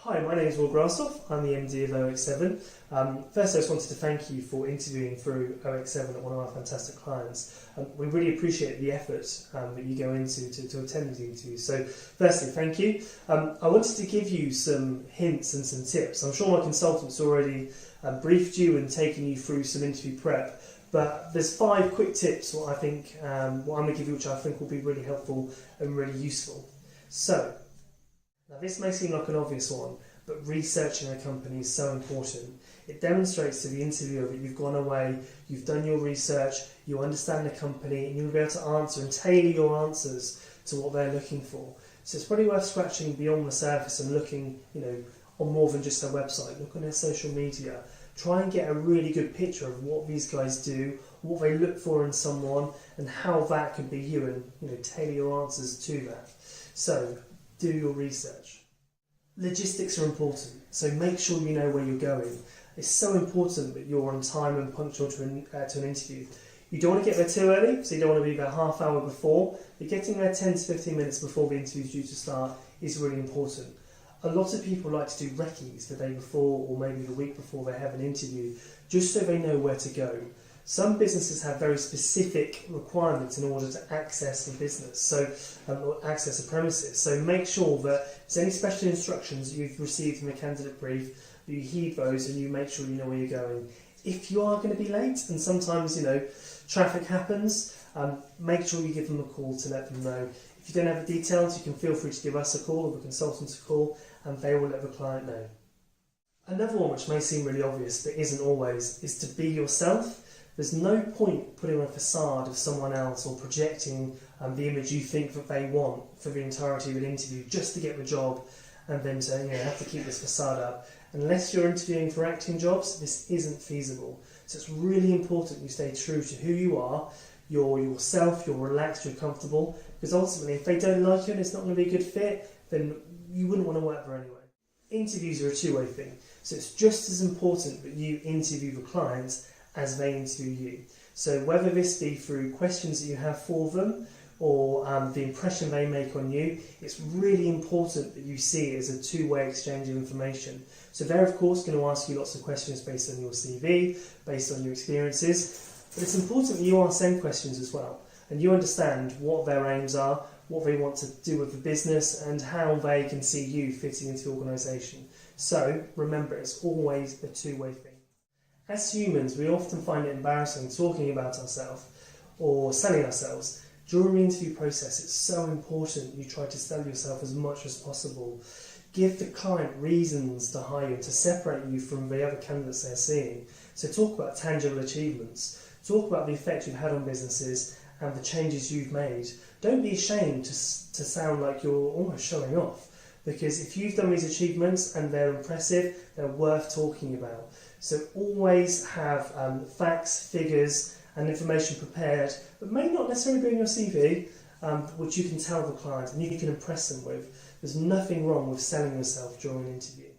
Hi, my name is Grashoff. I'm the MD of OX7. First, I just wanted to thank you for interviewing through OX7 at one of our fantastic clients. We really appreciate the effort that you go into to attend these interviews. So, firstly, thank you. I wanted to give you some hints and some tips. I'm sure my consultant's already briefed you and taken you through some interview prep. But there's 5 quick tips what I'm going to give you, which I think will be really helpful and really useful. So, now this may seem like an obvious one, but researching a company is so important. It demonstrates to the interviewer that you've gone away, you've done your research, you understand the company, and you'll be able to answer and tailor your answers to what they're looking for. So it's probably worth scratching beyond the surface and looking, on more than just their website. Look on their social media. Try and get a really good picture of what these guys do, what they look for in someone, and how that could be you, and tailor your answers to that. So, do your research. Logistics are important, so make sure you know where you're going. It's so important that you're on time and punctual to an interview. You don't want to get there too early, so you don't want to be there half hour before, but getting there 10 to 15 minutes before the interview is due to start is really important. A lot of people like to do recce's the day before or maybe the week before they have an interview, just so they know where to go. Some businesses have very specific requirements in order to access the business, or access the premises. So make sure that if there's any special instructions you've received from the candidate brief, that you heed those and you make sure you know where you're going. If you are going to be late, and sometimes traffic happens, make sure you give them a call to let them know. If you don't have the details, you can feel free to give us a call or the consultant a call, and they will let the client know. Another one which may seem really obvious but isn't always is to be yourself. There's no point putting on a facade of someone else or projecting the image you think that they want for the entirety of an interview just to get the job, and then to have to keep this facade up. Unless you're interviewing for acting jobs, this isn't feasible. So it's really important you stay true to who you are, you're yourself, you're relaxed, you're comfortable, because ultimately if they don't like you and it's not going to be a good fit, then you wouldn't want to work there anyway. Interviews are a two-way thing, so it's just as important that you interview the client as they interview you. So whether this be through questions that you have for them or the impression they make on you, it's really important that you see it as a two-way exchange of information. So they're of course going to ask you lots of questions based on your CV, based on your experiences, but it's important that you ask them questions as well, and you understand what their aims are, what they want to do with the business, and how they can see you fitting into the organisation. So remember, it's always a two-way thing. As humans, we often find it embarrassing talking about ourselves or selling ourselves. During the interview process, it's so important you try to sell yourself as much as possible. Give the client reasons to hire you, to separate you from the other candidates they're seeing. So talk about tangible achievements. Talk about the effect you've had on businesses and the changes you've made. Don't be ashamed to sound like you're almost showing off, because if you've done these achievements and they're impressive, they're worth talking about. So always have facts, figures and information prepared that may not necessarily be in your CV, which you can tell the client and you can impress them with. There's nothing wrong with selling yourself during an interview.